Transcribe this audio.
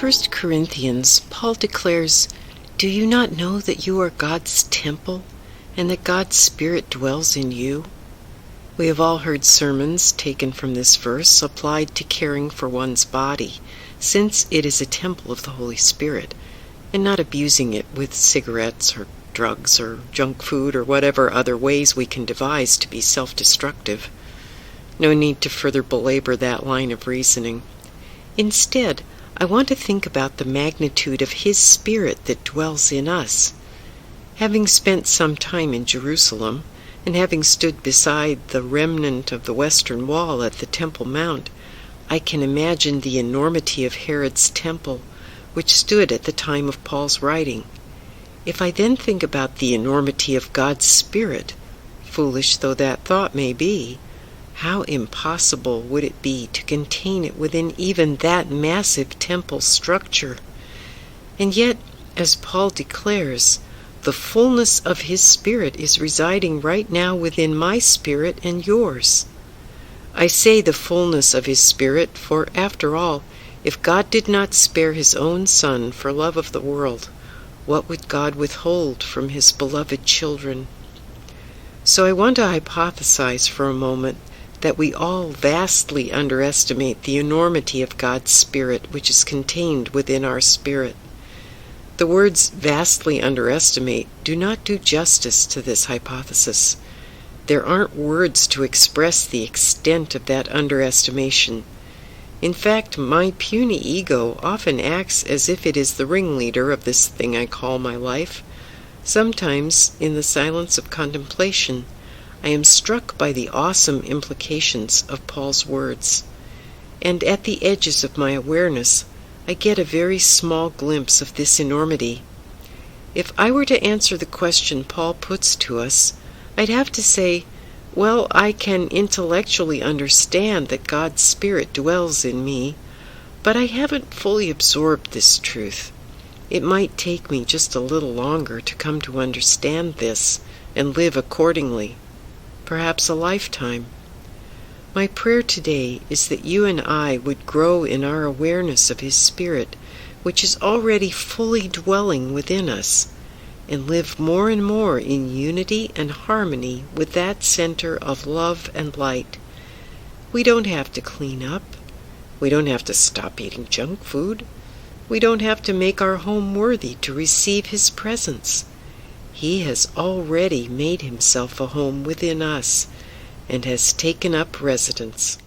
1 Corinthians, Paul declares, "Do you not know that you are God's temple, and that God's Spirit dwells in you?" We have all heard sermons taken from this verse applied to caring for one's body, since it is a temple of the Holy Spirit, and not abusing it with cigarettes or drugs or junk food or whatever other ways we can devise to be self-destructive. No need to further belabor that line of reasoning. Instead, I want to think about the magnitude of His Spirit that dwells in us. Having spent some time in Jerusalem, and having stood beside the remnant of the Western Wall at the Temple Mount, I can imagine the enormity of Herod's temple, which stood at the time of Paul's writing. If I then think about the enormity of God's Spirit, foolish though that thought may be, how impossible would it be to contain it within even that massive temple structure? And yet, as Paul declares, the fullness of His Spirit is residing right now within my spirit and yours. I say the fullness of His Spirit, for after all, if God did not spare His own Son for love of the world, what would God withhold from His beloved children? So I want to hypothesize for a moment that we all vastly underestimate the enormity of God's Spirit which is contained within our spirit. The words vastly underestimate do not do justice to this hypothesis. There aren't words to express the extent of that underestimation. In fact, my puny ego often acts as if it is the ringleader of this thing I call my life. Sometimes, in the silence of contemplation, I am struck by the awesome implications of Paul's words, and at the edges of my awareness, I get a very small glimpse of this enormity. If I were to answer the question Paul puts to us, I'd have to say, well, I can intellectually understand that God's Spirit dwells in me, but I haven't fully absorbed this truth. It might take me just a little longer to come to understand this and live accordingly. Perhaps a lifetime. My prayer today is that you and I would grow in our awareness of His Spirit, which is already fully dwelling within us, and live more and more in unity and harmony with that center of love and light. We don't have to clean up. We don't have to stop eating junk food. We don't have to make our home worthy to receive His presence. He has already made Himself a home within us and has taken up residence.